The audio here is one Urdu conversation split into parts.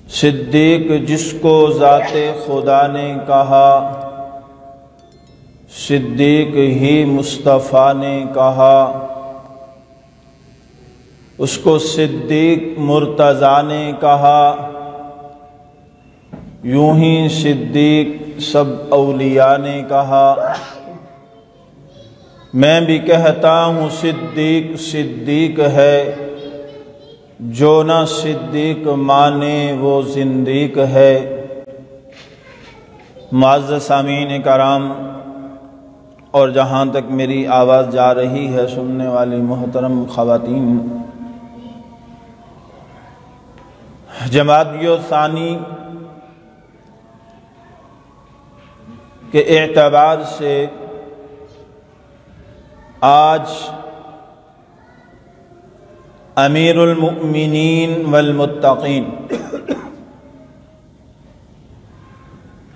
صدیق جس کو ذات خدا نے کہا، صدیق ہی مصطفیٰ نے کہا، اس کو صدیق مرتضیٰ نے کہا، یوں ہی صدیق سب اولیاء نے کہا۔ میں بھی کہتا ہوں صدیق صدیق ہے، جو نہ صدیق مانے وہ زندیق ہے۔ معزز سامعین کرام اور جہاں تک میری آواز جا رہی ہے سننے والی محترم خواتین، جمادی ثانی کے اعتبار سے آج امیر المؤمنین والمتقین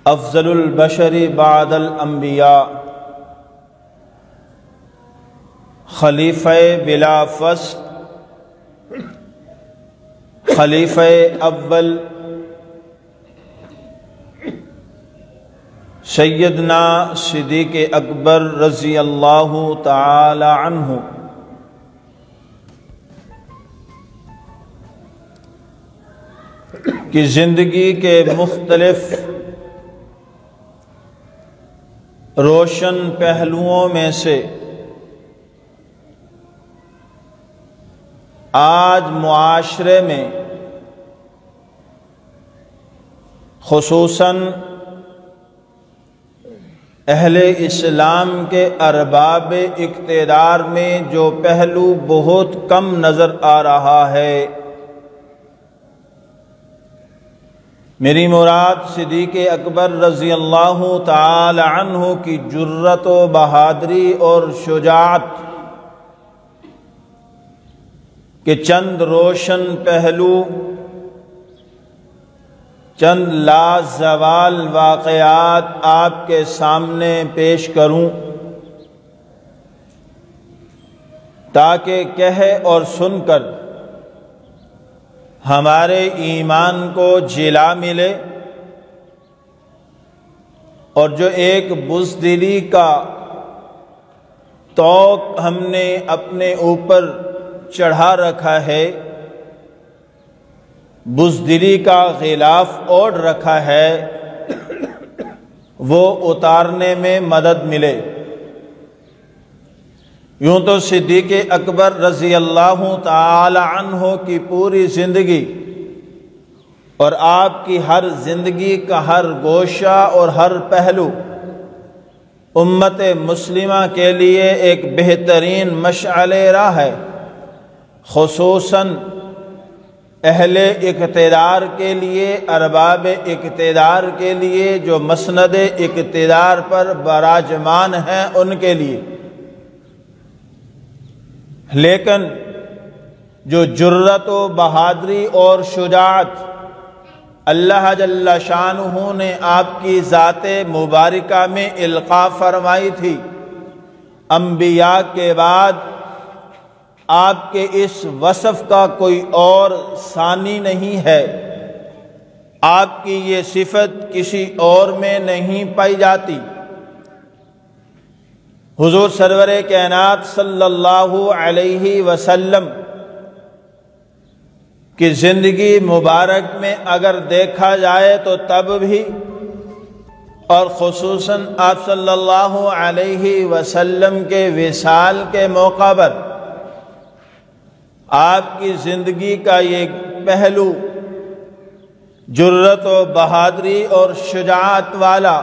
افضل البشر بعد الانبیاء خلیفہ بلا فصل خلیفہ اول سیدنا صدیق اکبر رضی اللہ تعالی عنہ کی زندگی کے مختلف روشن پہلوؤں میں سے آج معاشرے میں خصوصاً اہل اسلام کے ارباب اقتدار میں جو پہلو بہت کم نظر آ رہا ہے، میری مراد صدیق اکبر رضی اللہ تعالی عنہ کی جرأت و بہادری اور شجاعت کے چند روشن پہلو، چند لازوال واقعات آپ کے سامنے پیش کروں تاکہ کہہ اور سن کر ہمارے ایمان کو جلا ملے اور جو ایک بزدلی کا طوق ہم نے اپنے اوپر چڑھا رکھا ہے، بزدلی کا غلاف اوڑھ رکھا ہے، وہ اتارنے میں مدد ملے۔ یوں تو صدیق اکبر رضی اللہ تعالی عنہ کی پوری زندگی اور آپ کی ہر زندگی کا ہر گوشہ اور ہر پہلو امت مسلمہ کے لیے ایک بہترین مشعل راہ ہے، خصوصاً اہل اقتدار کے لیے، ارباب اقتدار کے لیے، جو مسند اقتدار پر براجمان ہیں ان کے لیے۔ لیکن جو جرأت و بہادری اور شجاعت اللہ جل شانہ نے آپ کی ذات مبارکہ میں القاء فرمائی تھی، انبیاء کے بعد آپ کے اس وصف کا کوئی اور ثانی نہیں ہے، آپ کی یہ صفت کسی اور میں نہیں پائی جاتی۔ حضور سرور کائنات صلی اللہ علیہ وسلم کی زندگی مبارک میں اگر دیکھا جائے تو تب بھی، اور خصوصاً آپ صلی اللہ علیہ وسلم کے وصال کے موقع پر آپ کی زندگی کا یہ پہلو جرأت و بہادری اور شجاعت والا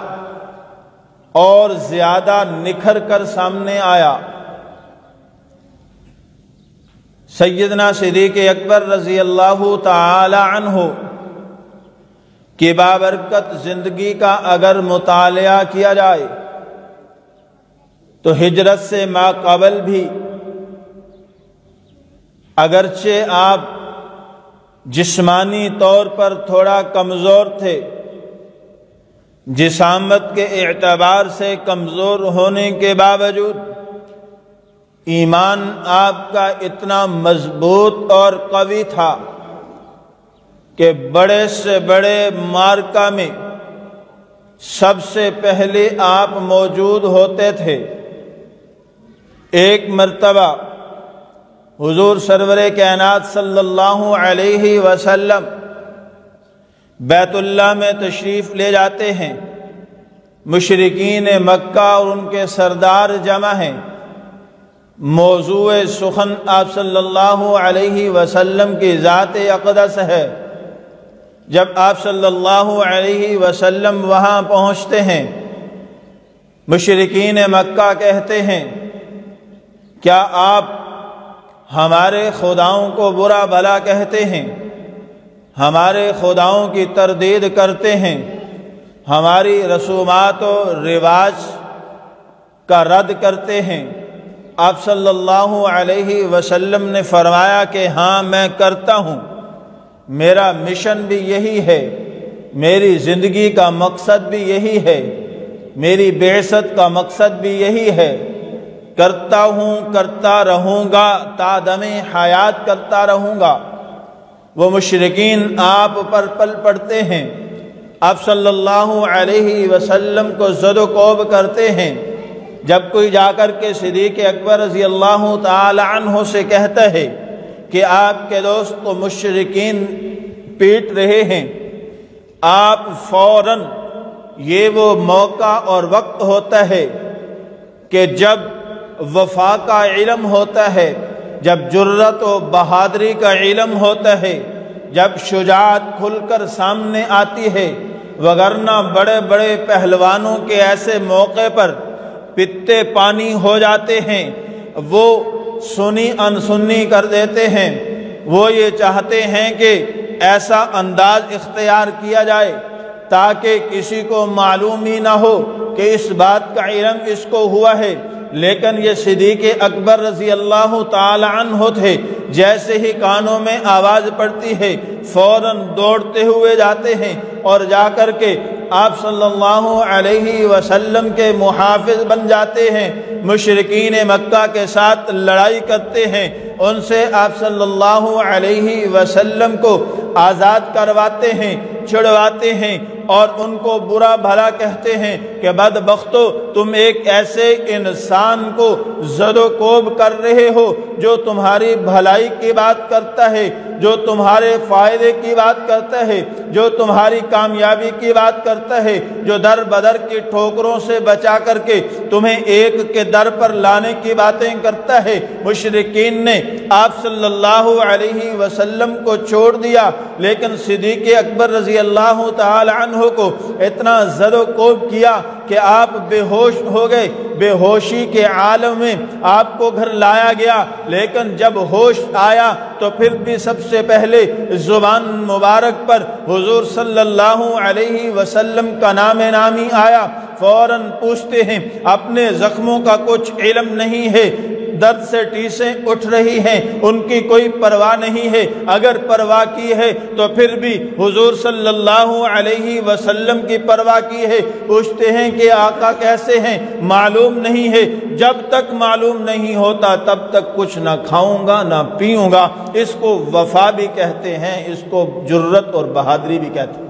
اور زیادہ نکھر کر سامنے آیا۔ سیدنا صدیق اکبر رضی اللہ تعالی عنہ کی بابرکت زندگی کا اگر مطالعہ کیا جائے تو ہجرت سے ما قبل بھی اگرچہ آپ جسمانی طور پر تھوڑا کمزور تھے، جسامت کے اعتبار سے کمزور ہونے کے باوجود ایمان آپ کا اتنا مضبوط اور قوی تھا کہ بڑے سے بڑے مارکہ میں سب سے پہلے آپ موجود ہوتے تھے۔ ایک مرتبہ حضور سرور کائنات صلی اللہ علیہ وسلم بیت اللہ میں تشریف لے جاتے ہیں، مشرکین مکہ اور ان کے سردار جمع ہیں۔ موضوع سخن آپ صلی اللہ علیہ وسلم کی ذات اقدس ہے۔ جب آپ صلی اللہ علیہ وسلم وہاں پہنچتے ہیں، مشرکین مکہ کہتے ہیں کیا آپ ہمارے خداؤں کو برا بھلا کہتے ہیں، ہمارے خداؤں کی تردید کرتے ہیں، ہماری رسومات و رواج کا رد کرتے ہیں؟ آپ صلی اللہ علیہ وسلم نے فرمایا کہ ہاں میں کرتا ہوں، میرا مشن بھی یہی ہے، میری زندگی کا مقصد بھی یہی ہے، میری بعثت کا مقصد بھی یہی ہے، کرتا ہوں، کرتا رہوں گا، تا دم حیات کرتا رہوں گا۔ وہ مشرکین آپ پر پل پڑتے ہیں، آپ صلی اللہ علیہ وسلم کو زد و کوب کرتے ہیں۔ جب کوئی جا کر کے صدیق اکبر رضی اللہ تعالی عنہ سے کہتا ہے کہ آپ کے دوست کو مشرکین پیٹ رہے ہیں، آپ فوراً، یہ وہ موقع اور وقت ہوتا ہے کہ جب وفا کا علم ہوتا ہے، جب جرت و بہادری کا علم ہوتا ہے، جب شجاعت کھل کر سامنے آتی ہے، وگرنہ بڑے بڑے پہلوانوں کے ایسے موقع پر پتے پانی ہو جاتے ہیں، وہ سنی انسنی کر دیتے ہیں۔ وہ یہ چاہتے ہیں کہ ایسا انداز اختیار کیا جائے تاکہ کسی کو معلوم ہی نہ ہو کہ اس بات کا علم اس کو ہوا ہے۔ لیکن یہ صدیق اکبر رضی اللہ تعالی عنہ تھے، جیسے ہی کانوں میں آواز پڑتی ہے فوراً دوڑتے ہوئے جاتے ہیں اور جا کر کے آپ صلی اللہ علیہ وسلم کے محافظ بن جاتے ہیں، مشرکین مکہ کے ساتھ لڑائی کرتے ہیں، ان سے آپ صلی اللہ علیہ وسلم کو آزاد کرواتے ہیں، چھڑواتے ہیں اور ان کو برا بھلا کہتے ہیں کہ بدبختو، تم ایک ایسے انسان کو زد و کوب کر رہے ہو جو تمہاری بھلائی کی بات کرتا ہے، جو تمہارے فائدے کی بات کرتا ہے، جو تمہاری کامیابی کی بات کرتا ہے، جو در بدر کی ٹھوکروں سے بچا کر کے تمہیں ایک کے در پر لانے کی باتیں کرتا ہے۔ مشرکین نے آپ صلی اللہ علیہ وسلم کو چھوڑ دیا، لیکن صدیق اکبر رضی اللہ تعالی عنہ کو اتنا زد و کوب کیا کہ آپ بے ہوش ہو گئے۔ بے ہوشی کے عالم میں آپ کو گھر لایا گیا، لیکن جب ہوش آیا تو پھر بھی سب سے پہلے زبان مبارک پر حضور صلی اللہ علیہ وسلم کا نام نامی آیا۔ فوراً پوچھتے ہیں، اپنے زخموں کا کچھ علم نہیں ہے، درد سے ٹیسیں اٹھ رہی ہیں، ان کی کوئی پرواہ نہیں ہے، اگر پرواہ کی ہے تو پھر بھی حضور صلی اللہ علیہ وسلم کی پرواہ کی ہے۔ پوچھتے ہیں کہ آقا کیسے ہیں، معلوم نہیں ہے، جب تک معلوم نہیں ہوتا تب تک کچھ نہ کھاؤں گا نہ پیوں گا۔ اس کو وفا بھی کہتے ہیں، اس کو جرت اور بہادری بھی کہتے ہیں۔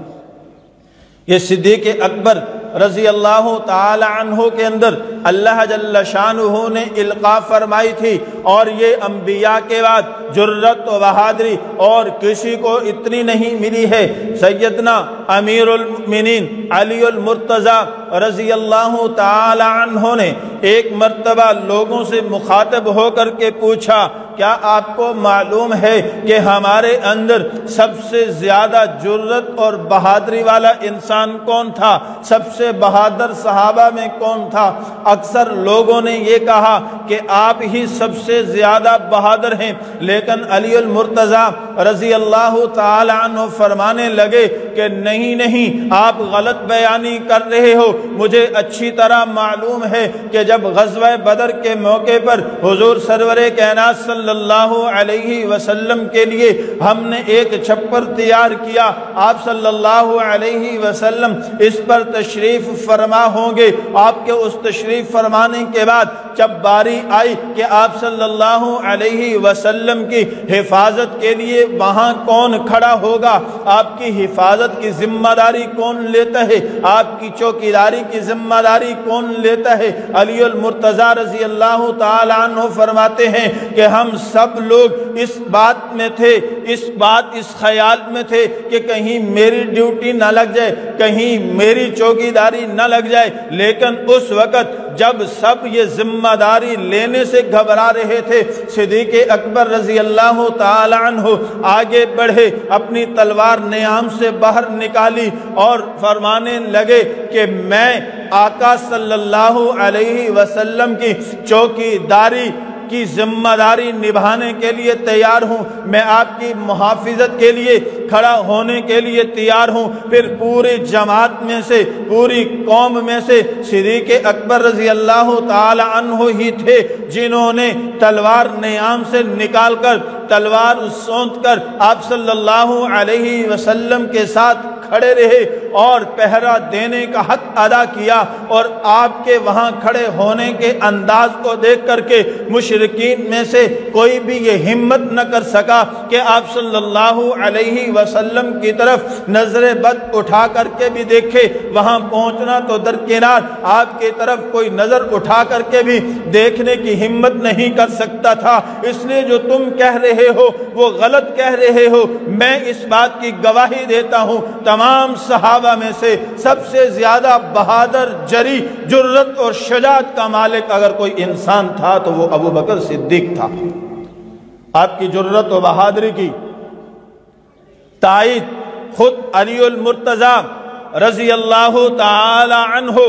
یہ صدیق اکبر رضی اللہ تعالی عنہ کے اندر اللہ جل شانہ نے القاء فرمائی تھی، اور یہ انبیاء کے بعد جرت و بہادری اور کسی کو اتنی نہیں ملی ہے۔ سیدنا امیر المؤمنین علی المرتضی رضی اللہ تعالی عنہ نے ایک مرتبہ لوگوں سے مخاطب ہو کر کے پوچھا، کیا آپ کو معلوم ہے کہ ہمارے اندر سب سے زیادہ جرت اور بہادری والا انسان کون تھا؟ سب سے بہادر صحابہ میں کون تھا؟ اکثر لوگوں نے یہ کہا کہ آپ ہی سب سے زیادہ بہادر ہیں، لیکن علی المرتضی رضی اللہ تعالی عنہ فرمانے لگے کہ نہیں، آپ غلط بیانی کر رہے ہو۔ مجھے اچھی طرح معلوم ہے کہ جب غزوہ بدر کے موقع پر حضور سرور کائنات صلی اللہ علیہ وسلم کے لیے ہم نے ایک چھپر تیار کیا، آپ صلی اللہ علیہ وسلم اس پر تشریف فرما ہوں گے۔ آپ کے اس تشریف فرمانے کے بعد جب باری آئی کہ آپ صلی اللہ علیہ وسلم کی حفاظت کے لیے وہاں کون کھڑا ہوگا، آپ کی حفاظت کی ذمہ داری کون لیتا ہے، آپ کی چوکیداری کی ذمہ داری کون لیتا ہے، علی المرتضیٰ رضی اللہ تعالی عنہ فرماتے ہیں کہ ہم سب لوگ اس بات میں تھے، اس خیال میں تھے کہ کہیں میری ڈیوٹی نہ لگ جائے، کہیں میری چوکیداری نہ لگ جائے، لیکن اس وقت جب سب یہ ذمہ داری لینے سے گھبرا رہے تھے، صدیق اکبر رضی اللہ تعالی عنہ آگے بڑھے، اپنی تلوار نیام سے باہر نکالی اور فرمانے لگے کہ میں آقا صلی اللہ علیہ وسلم کی چوکیداری کی ذمہ داری نبھانے کے لیے تیار ہوں، میں آپ کی محافظت کے لیے کھڑا ہونے کے لیے تیار ہوں۔ پھر پوری جماعت میں سے، پوری قوم میں سے صدیق اکبر رضی اللہ تعالی عنہ ہی تھے جنہوں نے تلوار نیام سے نکال کر، تلوار سونت کر آپ صلی اللہ علیہ وسلم کے ساتھ کھڑے رہے اور پہرا دینے کا حق ادا کیا، اور آپ کے وہاں کھڑے ہونے کے انداز کو دیکھ کر کے مشرکین میں سے کوئی بھی یہ ہمت نہ کر سکا کہ آپ صلی اللہ علیہ وسلم کی طرف نظر بد اٹھا کر کے بھی دیکھے، وہاں پہنچنا تو درکنار، آپ کی طرف کوئی نظر اٹھا کر کے بھی دیکھنے کی ہمت نہیں کر سکتا تھا۔ اس لیے جو تم کہہ رہے ہو وہ غلط کہہ رہے ہو، میں اس بات کی گواہی دیتا ہوں تمام صحابہ میں سے سب سے زیادہ بہادر، جری، جرت اور شجاعت کا مالک اگر کوئی انسان تھا تو وہ ابو بکر صدیق تھا۔ آپ کی جرت و بہادری کی تائید خود علی المرتضیٰ رضی اللہ تعالی عنہ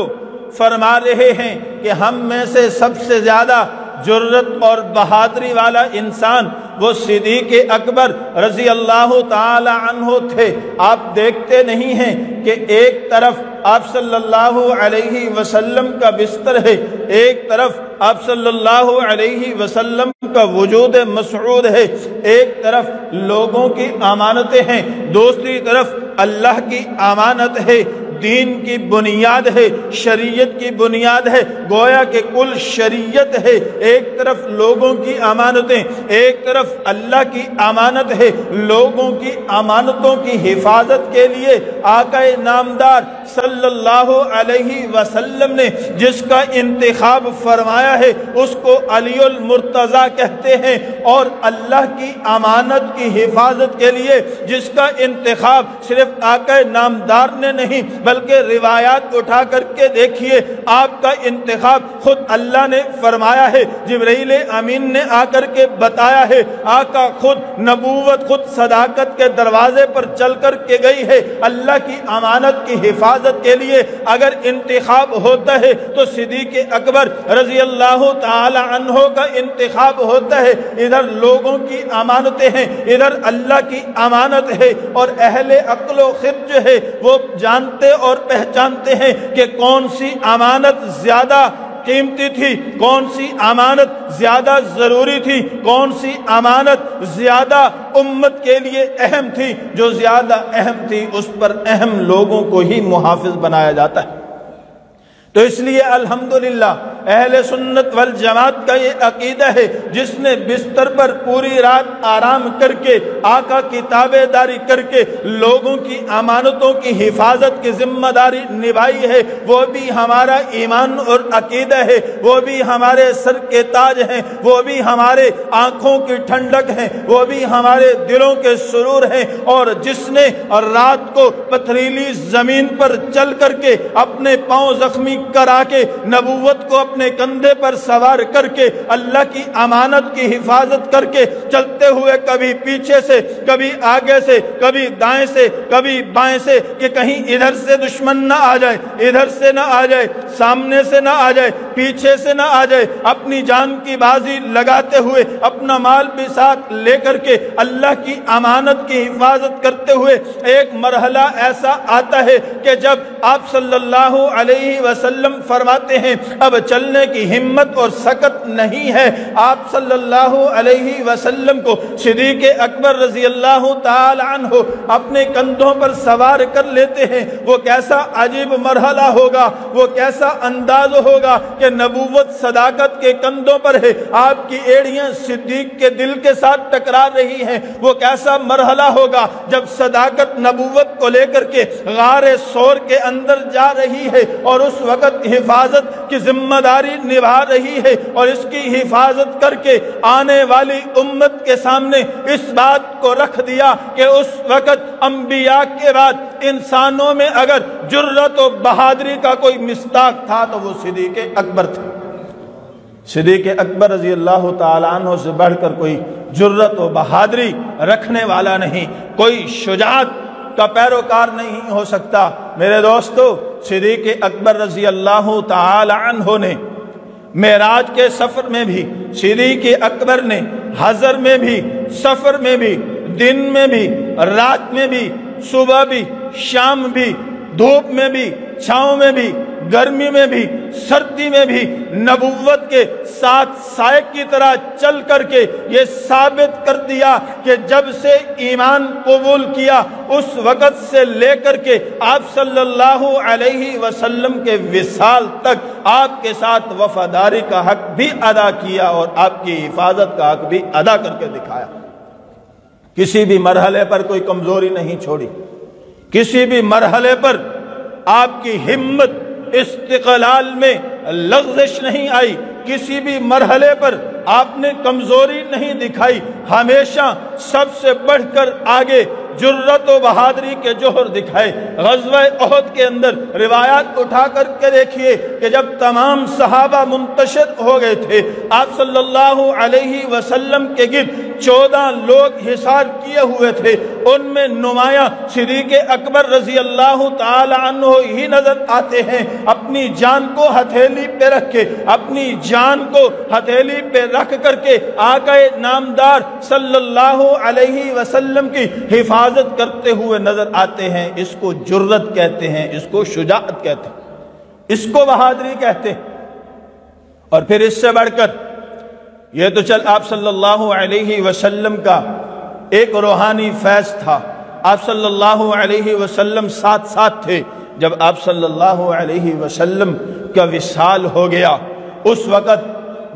فرما رہے ہیں کہ ہم میں سے سب سے زیادہ جرت اور بہادری والا انسان وہ صدیق اکبر رضی اللہ تعالی عنہ تھے۔ آپ دیکھتے نہیں ہیں کہ ایک طرف آپ صلی اللہ علیہ وسلم کا بستر ہے، ایک طرف آپ صلی اللہ علیہ وسلم کا وجود مسعود ہے، ایک طرف لوگوں کی امانتیں ہیں، دوسری طرف اللہ کی امانت ہے، دین کی بنیاد ہے، شریعت کی بنیاد ہے، گویا کہ کل شریعت ہے۔ ایک طرف لوگوں کی امانتیں، ایک طرف اللہ کی امانت ہے۔ لوگوں کی امانتوں کی حفاظت کے لیے آقا نامدار صلی اللہ علیہ وسلم نے جس کا انتخاب فرمایا ہے اس کو علی المرتضیٰ کہتے ہیں، اور اللہ کی امانت کی حفاظت کے لیے جس کا انتخاب صرف آقا نامدار نے نہیں بلکہ روایات اٹھا کر کے دیکھیے، آپ کا انتخاب خود اللہ نے فرمایا ہے، جبرائیل امین نے آ کر کے بتایا ہے، آقا خود نبوت، خود صداقت کے دروازے پر چل کر کے گئی ہے۔ اللہ کی امانت کی حفاظت کے لیے اگر انتخاب ہوتا ہے تو صدیق اکبر رضی اللہ تعالی عنہ کا انتخاب ہوتا ہے۔ ادھر لوگوں کی امانتیں ہیں، ادھر اللہ کی امانت ہے، اور اہل عقل و خرد جو ہے وہ جانتے اور پہچانتے ہیں کہ کون سی امانت زیادہ قیمتی تھی، کون سی امانت زیادہ ضروری تھی، کون سی امانت زیادہ امت کے لیے اہم تھی۔ جو زیادہ اہم تھی اس پر اہم لوگوں کو ہی محافظ بنایا جاتا ہے۔ تو اس لیے الحمدللہ اہل سنت والجماعت کا یہ عقیدہ ہے، جس نے بستر پر پوری رات آرام کر کے آقا کی تابع داری کر کے لوگوں کی امانتوں کی حفاظت کی ذمہ داری نبھائی ہے، وہ بھی ہمارا ایمان اور عقیدہ ہے، وہ بھی ہمارے سر کے تاج ہیں، وہ بھی ہمارے آنکھوں کی ٹھنڈک ہیں، وہ بھی ہمارے دلوں کے سرور ہیں۔ اور جس نے رات کو پتھریلی زمین پر چل کر کے اپنے پاؤں زخمی کرا کے نبوت کو اپنے کندھے پر سوار کر کے اللہ کی امانت کی حفاظت کر کے چلتے ہوئے کبھی پیچھے سے، کبھی آگے سے، کبھی دائیں سے، کبھی بائیں سے، کہ کہیں ادھر سے دشمن نہ آ جائے، ادھر سے نہ آ جائے، سامنے سے نہ آ جائے، پیچھے سے نہ آ جائے، اپنی جان کی بازی لگاتے ہوئے اپنا مال بھی ساتھ لے کر کے اللہ کی امانت کی حفاظت کرتے ہوئے ایک مرحلہ ایسا آتا ہے کہ جب آپ صلی اللہ علیہ وسلم فرماتے ہیں اب چلنے کی ہمت اور سکت نہیں ہے، آپ صلی اللہ علیہ وسلم کو صدیق اکبر رضی اللہ تعالی عنہ اپنے کندھوں پر سوار کر لیتے ہیں۔ وہ کیسا عجیب مرحلہ ہوگا، وہ کیسا انداز ہوگا کہ نبوت صداقت کے کندھوں پر ہے، آپ کی ایڑیاں صدیق کے دل کے ساتھ ٹکرا رہی ہیں۔ وہ کیسا مرحلہ ہوگا جب صداقت نبوت کو لے کر کے غار ثور کے اندر جا رہی ہے اور اس وقت حفاظت کی ذمہ داری نبھا رہی ہے، اور اس کی حفاظت کر کے آنے والی امت کے سامنے اس بات کو رکھ دیا کہ اس وقت انبیاء کے بعد انسانوں میں اگر جرأت و بہادری کا کوئی مصداق تھا تو وہ صدیق اکبر تھے۔ صدیق اکبر رضی اللہ تعالیٰ عنہ سے بڑھ کر کوئی جرأت و بہادری رکھنے والا نہیں، کوئی شجاعت کا پیروکار نہیں ہو سکتا۔ میرے دوستو، صدیق اکبر رضی اللہ تعالی عنہ نے معراج کے سفر میں بھی، صدیق اکبر نے حضر میں بھی، سفر میں بھی، دن میں بھی، رات میں بھی، صبح بھی، شام بھی، دھوپ میں بھی، چھاؤں میں بھی، گرمی میں بھی، سردی میں بھی نبوت کے ساتھ سائے کی طرح چل کر کے یہ ثابت کر دیا کہ جب سے ایمان قبول کیا اس وقت سے لے کر کے آپ صلی اللہ علیہ وسلم کے وصال تک آپ کے ساتھ وفاداری کا حق بھی ادا کیا اور آپ کی حفاظت کا حق بھی ادا کر کے دکھایا۔ کسی بھی مرحلے پر کوئی کمزوری نہیں چھوڑی، کسی بھی مرحلے پر آپ کی ہمت استقلال میں لغزش نہیں آئی، کسی بھی مرحلے پر آپ نے کمزوری نہیں دکھائی، ہمیشہ سب سے بڑھ کر آگے جرأت و بہادری کے جوہر دکھائے۔ غزوہ احد کے اندر روایات اٹھا کر کے دیکھیے کہ جب تمام صحابہ منتشر ہو گئے تھے، آپ صلی اللہ علیہ وسلم کے گرد 14 لوگ حصار کیے ہوئے تھے، ان میں نمایاں صدیق اکبر رضی اللہ تعالی عنہ ہی نظر آتے ہیں۔ اپنی جان کو ہتھیلی پہ رکھ کے، اپنی جان کو ہتھیلی پہ رکھ کر کے آقا نامدار صلی اللہ علیہ وسلم کی حفاظت کرتے ہوئے نظر آتے ہیں۔ اس کو جرأت کہتے ہیں، اس کو شجاعت کہتے ہیں، اس کو بہادری کہتے ہیں۔ اور پھر اس سے بڑھ کر یہ تو چل آپ صلی اللہ علیہ وسلم کا ایک روحانی فیض تھا، آپ صلی اللہ علیہ وسلم ساتھ ساتھ تھے۔ جب آپ صلی اللہ علیہ وسلم کا وصال ہو گیا اس وقت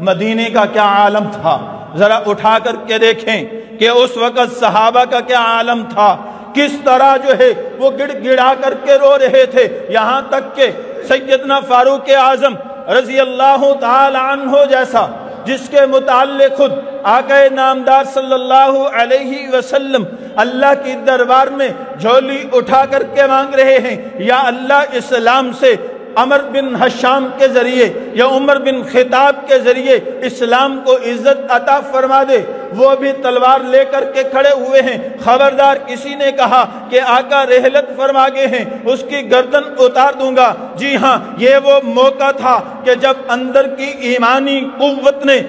مدینے کا کیا عالم تھا، ذرا اٹھا کر کے دیکھیں کہ اس وقت صحابہ کا کیا عالم تھا، کس طرح جو ہے وہ گڑ گڑا کر کے رو رہے تھے، یہاں تک کہ سیدنا فاروق اعظم رضی اللہ تعالی عنہ جیسا جس کے متعلق خود آقا نامدار صلی اللہ علیہ وسلم اللہ کی دربار میں جھولی اٹھا کر کے مانگ رہے ہیں، یا اللہ اسلام سے عمر بن حشام کے ذریعے یا عمر بن خطاب کے ذریعے اسلام کو عزت عطا فرما دے، وہ بھی تلوار لے کر کے کھڑے ہوئے ہیں۔ خبردار کسی نے کہا کہ آقا رحلت فرما گئے ہیں، اس کی گردن اتار دوں گا۔ جی ہاں، یہ وہ موقع تھا کہ جب اندر کی ایمانی قوت نے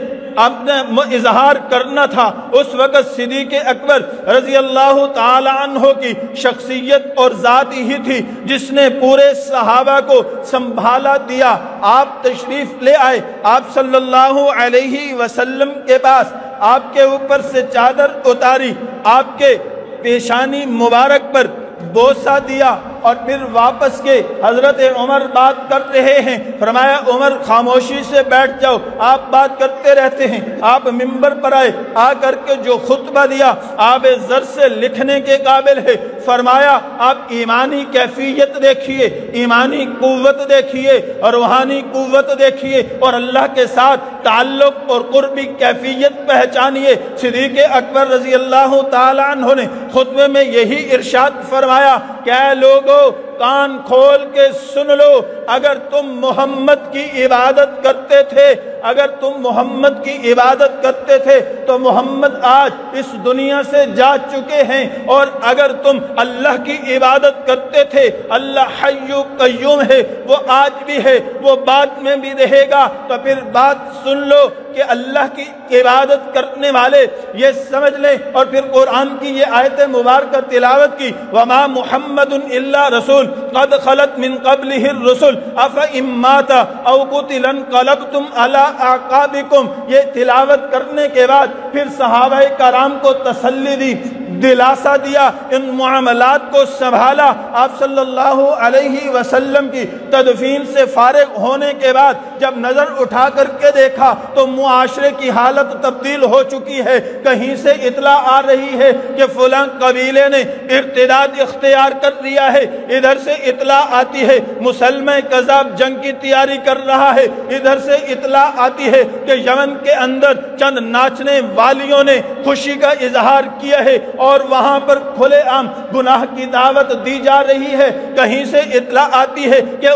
اپنا اظہار کرنا تھا، اس وقت صدیق اکبر رضی اللہ تعالی عنہ کی شخصیت اور ذات ہی تھی جس نے پورے صحابہ کو سنبھالا دیا۔ آپ تشریف لے آئے، آپ صلی اللہ علیہ وسلم کے پاس، آپ کے اوپر سے چادر اتاری، آپ کے پیشانی مبارک پر بوسہ دیا، اور پھر واپس کے حضرت عمر بات کر رہے ہیں۔ فرمایا عمر خاموشی سے بیٹھ جاؤ، آپ بات کرتے رہتے ہیں۔ آپ منبر پر آئے، آ کر کے جو خطبہ دیا آب زر سے لکھنے کے قابل ہے۔ فرمایا آپ ایمانی کیفیت دیکھیے، ایمانی قوت دیکھیے، اور روحانی قوت دیکھیے، اور اللہ کے ساتھ تعلق اور قربی کیفیت پہچانیے۔ صدیق اکبر رضی اللہ تعالی عنہ نے خطبے میں یہی ارشاد فرمایا کہ اے لوگو کان کھول کے سن لو، اگر تم محمد کی عبادت کرتے تھے، اگر تم محمد کی عبادت کرتے تھے تو محمد آج اس دنیا سے جا چکے ہیں، اور اگر تم اللہ کی عبادت کرتے تھے، اللہ حی قیوم ہے، وہ آج بھی ہے، وہ بعد میں بھی رہے گا۔ تو پھر بات سن لو کہ اللہ کی عبادت کرنے والے یہ سمجھ لیں، اور پھر قرآن کی یہ آیت مبارکہ تلاوت کی، وَمَا مُحَمَّدٌ إِلَّا رَسُولٌ قَدْ خَلَتْ مِن قَبْلِهِ الرُّسُلُ أَفَإِن مَّاتَ أَوْ قُتِلَ انقلبتم عَلَىٰ أَعْقَابِكُمْ۔ یہ تلاوت کرنے کے بعد پھر صحابہ کرام کو تسلی دی، دلاسا دیا، ان معاملات کو سنبھالا۔ آپ صلی اللہ علیہ وسلم کی تدفین سے فارغ ہونے کے بعد جب نظر اٹھا کر کے دیکھا تو معاشرے کی حالت تبدیل ہو چکی ہے۔ کہیں سے اطلاع آ رہی ہے کہ فلاں قبیلے نے ارتداد اختیار کر لیا ہے، ادھر سے اطلاع آتی ہے مسلمہ کذاب جنگ کی تیاری کر رہا ہے، ادھر سے اطلاع آتی ہے کہ یمن کے اندر چند ناچنے والیوں نے خوشی کا اظہار کیا ہے اور وہاں پر کھلے عام گناہ کی دعوت دی جا رہی ہے۔ کہیں سے اطلاع آتی ہے کہ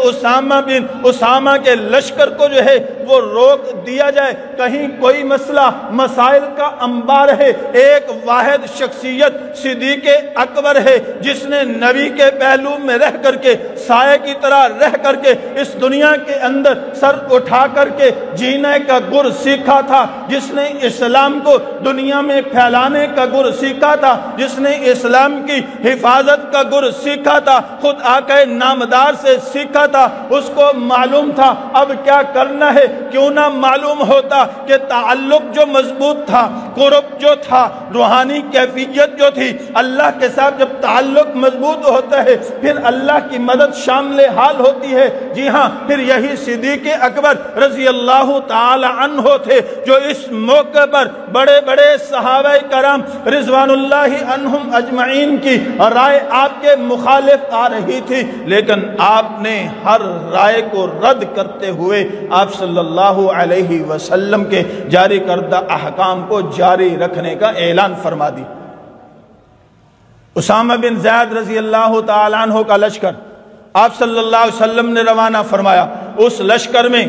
اسامہ کے لشکر کو جو ہے وہ روک دیا جائے۔ کہیں کوئی مسئلہ مسائل کا انبار ہے۔ ایک واحد شخصیت صدیق اکبر ہے جس نے نبی کے پہلو میں رہ کر کے، سائے کی طرح رہ کر کے اس دنیا کے اندر سر اٹھا کر کے جینے کا گر سیکھا تھا، جس نے اسلام کو دنیا میں پھیلانے کا گر سیکھا تھا، جس نے اسلام کی حفاظت کا گر سیکھا تھا، خود آقا نامدار سے سیکھا تھا۔ اس کو معلوم تھا اب کیا کرنا ہے۔ کیوں نہ معلوم ہوتا کہ تعلق جو مضبوط تھا، قرب جو تھا، روحانی کیفیت جو تھی، اللہ کے ساتھ جب تعلق مضبوط ہوتا ہے پھر اللہ کی مدد شامل حال ہوتی ہے۔ جی ہاں، پھر یہی صدیق اکبر رضی اللہ تعالی عنہ تھے جو اس موقع پر بڑے بڑے صحابہ کرام رضوان اللہ عنہم اجمعین کی رائے آپ کے مخالف آ رہی تھی، لیکن آپ نے ہر رائے کو رد کرتے ہوئے آپ صلی اللہ علیہ وسلم کے جاری کردہ احکام کو جاری رکھنے کا اعلان فرما دی۔ اسامہ بن زید رضی اللہ تعالیٰ عنہ کا لشکر آپ صلی اللہ علیہ وسلم نے روانہ فرمایا۔ اس لشکر میں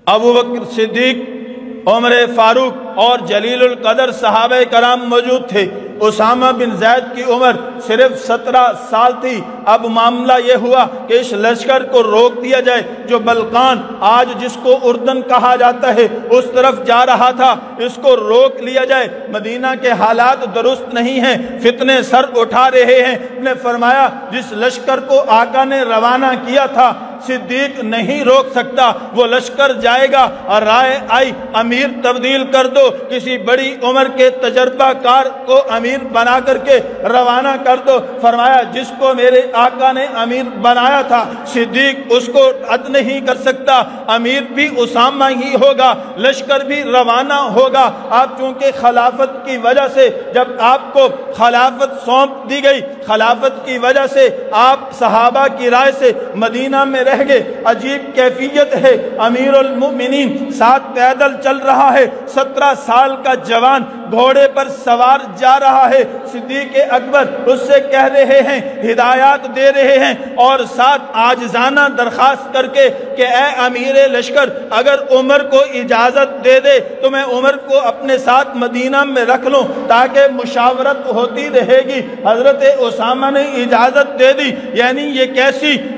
ابو بکر صدیق، عمر فاروق اور جلیل القدر صحابہ کرام موجود تھے۔ اسامہ بن زید کی عمر صرف 17 سال تھی۔ اب معاملہ یہ ہوا کہ اس لشکر کو روک دیا جائے جو بلقان، آج جس کو اردن کہا جاتا ہے، اس طرف جا رہا تھا، اس کو روک لیا جائے۔ مدینہ کے حالات درست نہیں ہیں، فتنے سر اٹھا رہے ہیں۔ نے فرمایا جس لشکر کو آقا نے روانہ کیا تھا صدیق نہیں روک سکتا، وہ لشکر جائے گا۔ اور رائے آئی امیر تبدیل کر دو، کسی بڑی عمر کے تجربہ کار کو امیر بنا کر کے روانہ کر دو۔ فرمایا جس کو میرے آقا نے امیر بنایا تھا صدیق اس کو رد نہیں کر سکتا، امیر بھی اسامہ ہی ہوگا، لشکر بھی روانہ ہوگا۔ آپ چونکہ خلافت کی وجہ سے، جب آپ کو خلافت سونپ دی گئی، خلافت کی وجہ سے آپ صحابہ کی رائے سے مدینہ میں رہ گئے۔ عجیب کیفیت ہے، امیر المؤمنین ساتھ پیدل چل رہا ہے، 17 سال کا جوان گھوڑے پر سوار جا رہا ہے۔ صدیق اکبر اس سے کہہ رہے ہیں، ہدایات دے رہے ہیں اور ساتھ عاجزانہ درخواست کر کے کہ اے امیر لشکر، اگر عمر کو اجازت دے دے تو میں عمر کو اپنے ساتھ مدینہ میں رکھ لوں تاکہ مشاورت ہوتی رہے گی۔ حضرت اسامہ نے اجازت دے دی۔ یعنی یہ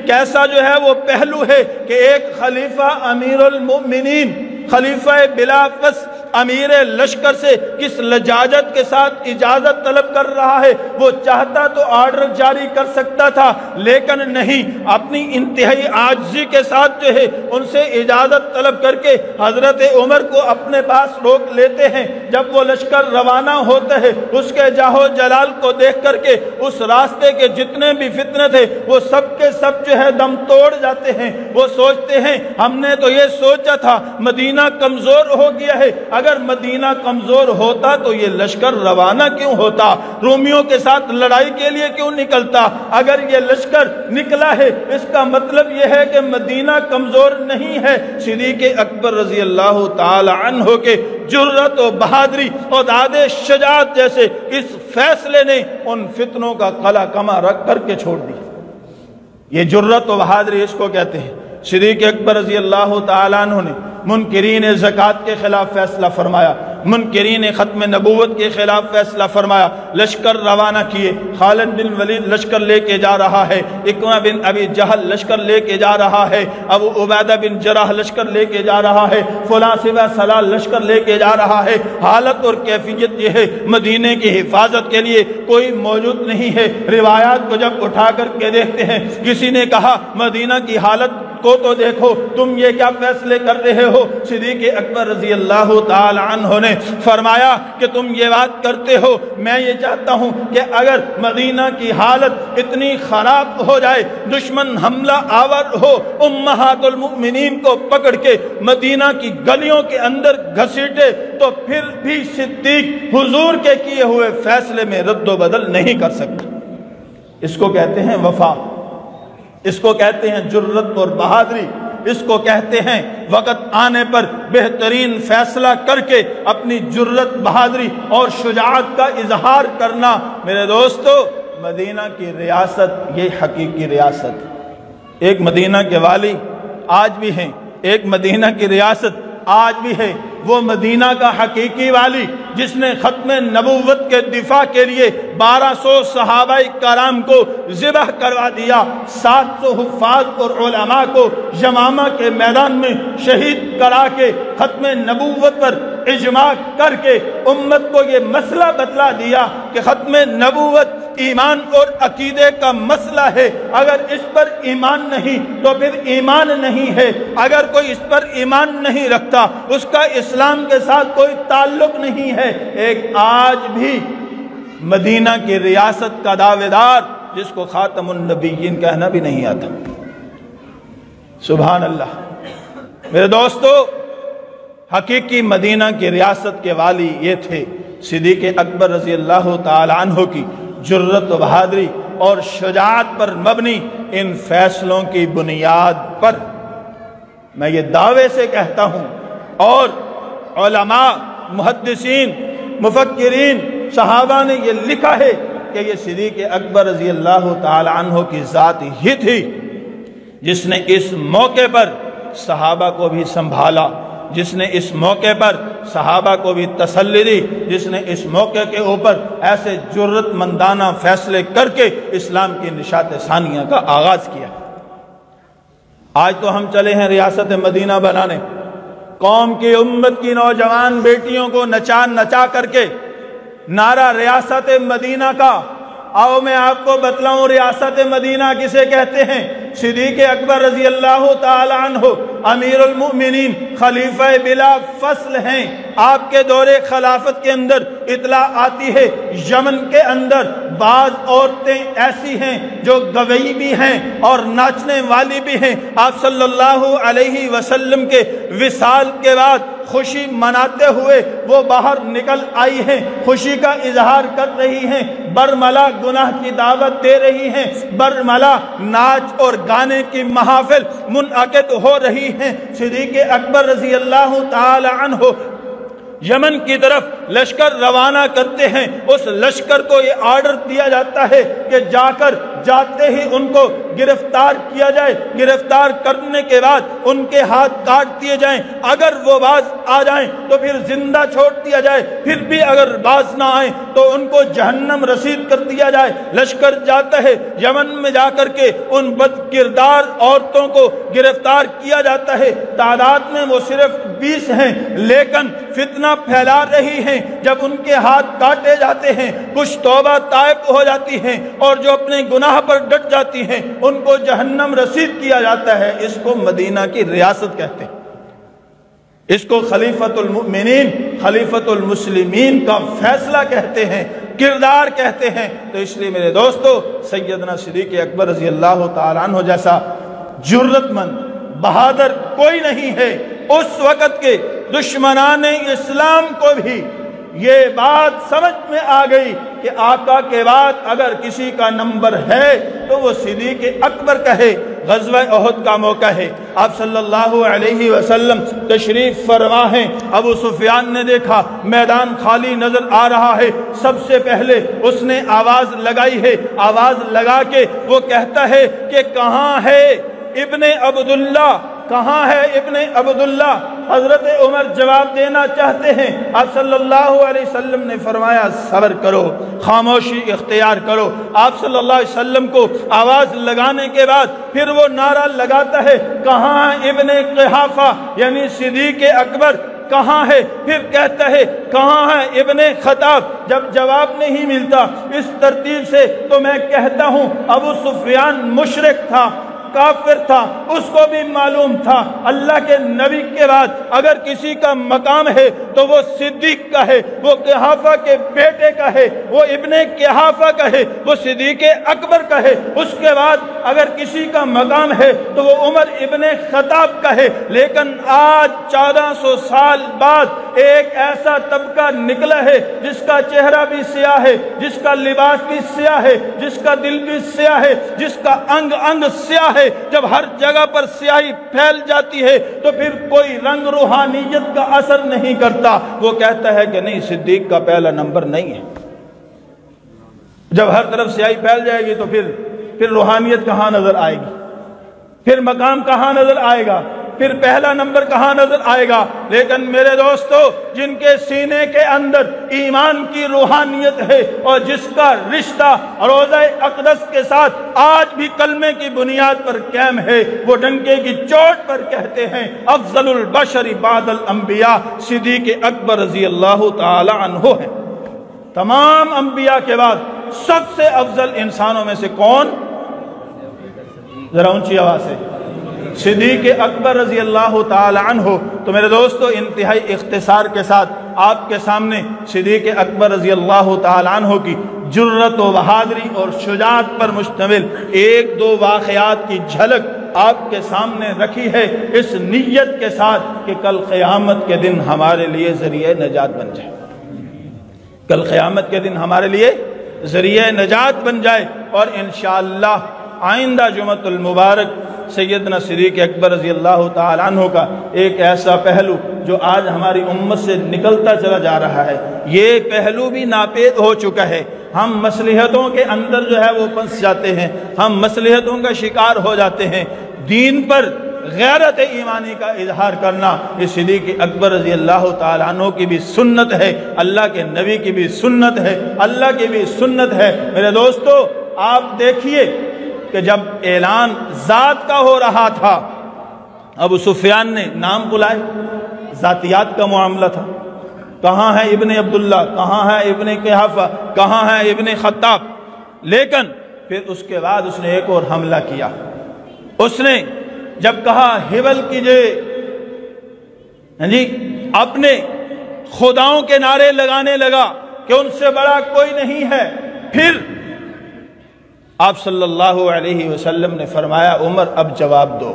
کیسا جو ہے وہ پہلو ہے کہ ایک خلیفہ امیر المؤمنین، خلیفہ بلا فصل امیر لشکر سے کس لجاجت کے ساتھ اجازت طلب کر رہا ہے۔ وہ چاہتا تو آرڈر جاری کر سکتا تھا، لیکن نہیں، اپنی انتہائی عاجزی کے ساتھ جو ہے ان سے اجازت طلب کر کے حضرت عمر کو اپنے پاس روک لیتے ہیں۔ جب وہ لشکر روانہ ہوتا ہے، اس کے جاہو جلال کو دیکھ کر کے اس راستے کے جتنے بھی فتنے تھے وہ سب کے سب جو ہے دم توڑ جاتے ہیں۔ وہ سوچتے ہیں ہم نے تو یہ سوچا تھا مدینہ کمزور ہو گیا ہے، اگر مدینہ کمزور ہوتا تو یہ لشکر روانہ کیوں ہوتا، رومیوں کے ساتھ لڑائی کے لیے کیوں نکلتا؟ اگر یہ لشکر نکلا ہے اس کا مطلب یہ ہے کہ مدینہ کمزور نہیں ہے۔ صدیق اکبر رضی اللہ تعالی عنہ کے جرأت و بہادری اور داد شجاعت جیسے اس فیصلے نے ان فتنوں کا قلع کما رکھ کر کے چھوڑ دی۔ یہ جرأت و بہادری اس کو کہتے ہیں۔ صدیق اکبر رضی اللہ تعالی عنہ نے منکرین زکوٰۃ کے خلاف فیصلہ فرمایا، منکرین ختم نبوت کے خلاف فیصلہ فرمایا، لشکر روانہ کیے۔ خالد بن ولید لشکر لے کے جا رہا ہے، اکرمہ بن ابی جہل لشکر لے کے جا رہا ہے، ابو عبیدہ بن جراح لشکر لے کے جا رہا ہے، فلاں سوا سلال لشکر لے کے جا رہا ہے۔ حالت اور کیفیت یہ ہے مدینے کی حفاظت کے لیے کوئی موجود نہیں ہے۔ روایات کو جب اٹھا کر کے دیکھتے ہیں، کسی نے کہا مدینہ کی حالت کو تو دیکھو، تم یہ کیا فیصلے کر رہے ہو؟ صدیق اکبر رضی اللہ تعالی عنہ نے فرمایا کہ تم یہ بات کرتے ہو، میں یہ چاہتا ہوں کہ اگر مدینہ کی حالت اتنی خراب ہو جائے، دشمن حملہ آور ہو، امہات المؤمنین کو پکڑ کے مدینہ کی گلیوں کے اندر گھسیٹے، تو پھر بھی صدیق حضور کے کیے ہوئے فیصلے میں رد و بدل نہیں کر سکتا۔ اس کو کہتے ہیں وفا، اس کو کہتے ہیں جرت اور بہادری، اس کو کہتے ہیں وقت آنے پر بہترین فیصلہ کر کے اپنی جرت، بہادری اور شجاعت کا اظہار کرنا۔ میرے دوستو، مدینہ کی ریاست یہ حقیقی ریاست، ایک مدینہ کے والی آج بھی ہیں، ایک مدینہ کی ریاست آج بھی ہے، وہ مدینہ کا حقیقی والی جس نے ختم نبوت کے دفاع کے لیے 1200 صحابہ کرام کو ذبح کروا دیا، 700 حفاظ اور علماء کو یمامہ کے میدان میں شہید کرا کے ختم نبوت پر اجماع کر کے امت کو یہ مسئلہ بتلا دیا کہ ختم نبوت ایمان اور عقیدے کا مسئلہ ہے، اگر اس پر ایمان نہیں تو پھر ایمان نہیں ہے، اگر کوئی اس پر ایمان نہیں رکھتا اس کا اسلام کے ساتھ کوئی تعلق نہیں ہے۔ ایک آج بھی مدینہ کی ریاست کا دعوے دار جس کو خاتم النبیین کہنا بھی نہیں آتا، سبحان اللہ۔ میرے دوستو، حقیقی مدینہ کی ریاست کے والی یہ تھے صدیق اکبر رضی اللہ تعالی عنہ کی جرت و بہادری اور شجاعت پر مبنی ان فیصلوں کی بنیاد پر میں یہ دعوے سے کہتا ہوں، اور علماء، محدثین، مفکرین، صحابہ نے یہ لکھا ہے کہ یہ صدیق اکبر رضی اللہ تعالی عنہ کی ذات ہی تھی جس نے اس موقع پر صحابہ کو بھی سنبھالا، جس نے اس موقع پر صحابہ کو بھی تسلی دی، جس نے اس موقع کے اوپر ایسے جرت مندانہ فیصلے کر کے اسلام کی نشاط ثانیہ کا آغاز کیا۔ آج تو ہم چلے ہیں ریاست مدینہ بنانے، قوم کی، امت کی نوجوان بیٹیوں کو نچا نچا کر کے نعرہ ریاست مدینہ کا۔ آؤ میں آپ کو بتلاؤں ریاست مدینہ کسے کہتے ہیں۔ صدیق اکبر رضی اللہ تعالی عنہ امیر المؤمنین، خلیفہ بلا فصل ہیں۔ آپ کے دور خلافت کے اندر اطلاع آتی ہے یمن کے اندر بعض عورتیں ایسی ہیں جو گوئی بھی ہیں اور ناچنے والی بھی ہیں۔ آپ صلی اللہ علیہ وسلم کے وصال کے بعد خوشی مناتے ہوئے وہ باہر نکل آئی ہیں، خوشی کا اظہار کر رہی ہیں، برملا گناہ کی دعوت دے رہی ہیں، برملا ناچ اور گانے کی محافل منعقد ہو رہی ہیں۔ صدیق اکبر رضی اللہ تعالی عنہ یمن کی طرف لشکر روانہ کرتے ہیں۔ اس لشکر کو یہ آرڈر دیا جاتا ہے کہ جا کر جاتے ہی ان کو گرفتار کیا جائے، گرفتار کرنے کے بعد ان کے ہاتھ کاٹ دیے جائیں، اگر وہ باز آ جائیں تو پھر زندہ چھوڑ دیا جائے، پھر بھی اگر باز نہ آئیں تو ان کو جہنم رسید کر دیا جائے۔ لشکر جاتا ہے یمن میں، جا کر کے ان بد کردار عورتوں کو گرفتار کیا جاتا ہے۔ تعداد میں وہ صرف 20 ہیں، لیکن فتنہ پھیلا رہی ہیں۔ جب ان کے ہاتھ کاٹے جاتے ہیں کچھ توبہ طائب ہو جاتی ہیں اور جو اپنے گناہ پر ڈٹ جاتی ہیں ان کو جہنم رسید کیا جاتا ہے۔ اس کو مدینہ کی ریاست کہتے ہیں، اس کو خلیفۃ المؤمنین، خلیفۃ المسلمین کا فیصلہ کہتے ہیں، کردار کہتے ہیں۔ تو اس لیے میرے دوستو، سیدنا صدیق اکبر رضی اللہ تعالی عنہ جیسا جرت مند، بہادر کوئی نہیں ہے۔ اس وقت کے دشمنان اسلام کو بھی یہ بات سمجھ میں آ گئی کہ آقا کے بعد اگر کسی کا نمبر ہے تو وہ صدیق اکبر کا ہے۔ غزوہ احد کا موقع ہے، آپ صلی اللہ علیہ وسلم تشریف فرما ہیں۔ ابو سفیان نے دیکھا میدان خالی نظر آ رہا ہے، سب سے پہلے اس نے آواز لگائی ہے۔ آواز لگا کے وہ کہتا ہے کہ کہاں ہے ابن عبداللہ، کہاں ہے ابن عبداللہ؟ حضرت عمر جواب دینا چاہتے ہیں، آپ صلی اللہ علیہ وسلم نے فرمایا صبر کرو، خاموشی اختیار کرو۔ آپ صلی اللہ علیہ وسلم کو آواز لگانے کے بعد پھر وہ نعرہ لگاتا ہے، کہاں ابن قحافہ یعنی صدیق اکبر کہاں ہے؟ پھر کہتا ہے کہاں ہے ابن خطاب؟ جب جواب نہیں ملتا اس ترتیب سے تو میں کہتا ہوں ابو سفیان مشرک تھا، کافر تھا، اس کو بھی معلوم تھا اللہ کے نبی کے بعد اگر کسی کا مقام ہے تو وہ صدیق کا ہے، وہ قحافہ کے بیٹے کا ہے، وہ ابن قحافہ کا ہے، وہ صدیق اکبر کا ہے۔ اس کے بعد اگر کسی کا مقام ہے تو وہ عمر ابن خطاب کا ہے۔ لیکن آج 1400 سال بعد ایک ایسا طبقہ نکلا ہے جس کا چہرہ بھی سیاہ ہے، جس کا لباس بھی سیاہ ہے، جس کا دل بھی سیاہ ہے، جس کا انگ انگ سیاہ ہے۔ جب ہر جگہ پر سیاہی پھیل جاتی ہے تو پھر کوئی رنگ روحانیت کا اثر نہیں کرتا، وہ کہتا ہے کہ نہیں صدیق کا پہلا نمبر نہیں ہے۔ جب ہر طرف سیاہی پھیل جائے گی تو پھر روحانیت کہاں نظر آئے گی، پھر مقام کہاں نظر آئے گا، پھر پہلا نمبر کہاں نظر آئے گا۔ لیکن میرے دوستو، جن کے سینے کے اندر ایمان کی روحانیت ہے اور جس کا رشتہ روضہ اقدس کے ساتھ آج بھی کلمے کی بنیاد پر قائم ہے، وہ ڈنکے کی چوٹ پر کہتے ہیں افضل البشر بعد الانبیاء صدیق اکبر رضی اللہ تعالی عنہ ہے۔ تمام انبیاء کے بعد سب سے افضل انسانوں میں سے کون؟ ذرا اونچی آواز سے، صدیق اکبر رضی اللہ تعالی عنہ۔ تو میرے دوستو، انتہائی اختصار کے ساتھ آپ کے سامنے صدیق اکبر رضی اللہ تعالی عنہ کی جرأت و بہادری اور شجاعت پر مشتمل ایک دو واقعات کی جھلک آپ کے سامنے رکھی ہے، اس نیت کے ساتھ کہ کل قیامت کے دن ہمارے لیے ذریعہ نجات بن جائے، کل قیامت کے دن ہمارے لیے ذریعہ نجات بن جائے۔ اور انشاءاللہ آئندہ جمعۃ المبارک سیدنا صدیق اکبر رضی اللہ تعالی عنہ کا ایک ایسا پہلو جو آج ہماری امت سے نکلتا چلا جا رہا ہے، یہ پہلو بھی ناپید ہو چکا ہے۔ ہم مصلحتوں کے اندر جو ہے وہ پھنس جاتے ہیں، ہم مصلحتوں کا شکار ہو جاتے ہیں۔ دین پر غیرت ایمانی کا اظہار کرنا یہ صدیق اکبر رضی اللہ تعالی عنہ کی بھی سنت ہے، اللہ کے نبی کی بھی سنت ہے، اللہ کی بھی سنت ہے۔ میرے دوستو، آپ دیکھیے کہ جب اعلان ذات کا ہو رہا تھا، ابو سفیان نے نام بلائے، ذاتیات کا معاملہ تھا، کہاں ہے ابن عبداللہ، کہاں ہے ابن قحافہ، کہاں ہے ابن خطاب۔ لیکن پھر اس کے بعد اس نے ایک اور حملہ کیا، اس نے جب کہا ہبل کیجئے، اپنے خداؤں کے نعرے لگانے لگا کہ ان سے بڑا کوئی نہیں ہے۔ پھر آپ صلی اللہ علیہ وسلم نے فرمایا عمر اب جواب دو،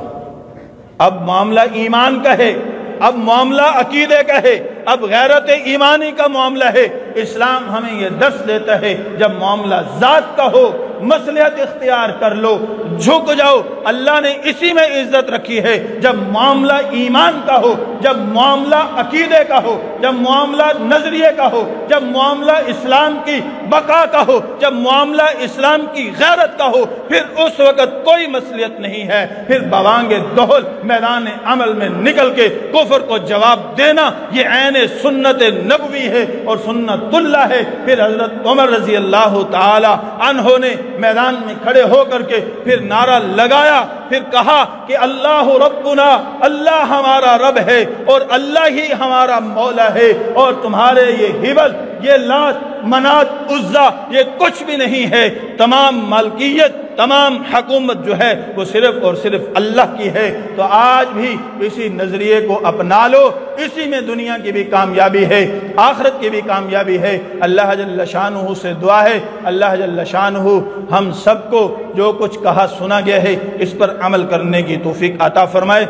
اب معاملہ ایمان کا ہے، اب معاملہ عقیدے کا ہے، اب غیرت ایمانی کا معاملہ ہے۔ اسلام ہمیں یہ درس دیتا ہے جب معاملہ ذات کا ہو مصلحت اختیار کر لو، جھک جاؤ۔ اللہ نے اسی میں عزت رکھی ہے جب معاملہ ایمان کا ہو، جب معاملہ عقیدے کا ہو، جب معاملہ نظریے کا ہو، جب معاملہ اسلام کی بقا کا ہو، جب معاملہ اسلام کی غیرت کا ہو، پھر اس وقت کوئی مصلحت نہیں ہے، پھر بوانگ دہل میدان عمل میں نکل کے کفر کو جواب دینا یہ عین سنت نبوی ہے اور سنت اللہ ہے۔ پھر حضرت عمر رضی اللہ تعالی عنہ نے میدان میں کھڑے ہو کر کے پھر نعرہ لگایا، پھر کہا کہ اللہ ربنا، اللہ ہمارا رب ہے اور اللہ ہی ہمارا مولا ہے، اور تمہارے یہ ہبل، یہ لات منات عزا یہ کچھ بھی نہیں ہے، تمام مالکیت، تمام حکومت جو ہے وہ صرف اور صرف اللہ کی ہے۔ تو آج بھی اسی نظریے کو اپنا لو، اسی میں دنیا کی بھی کامیابی ہے، آخرت کی بھی کامیابی ہے۔ اللہ جل شانہ سے دعا ہے اللہ جل شانہ ہم سب کو جو کچھ کہا سنا گیا ہے اس پر عمل کرنے کی توفیق عطا فرمائے۔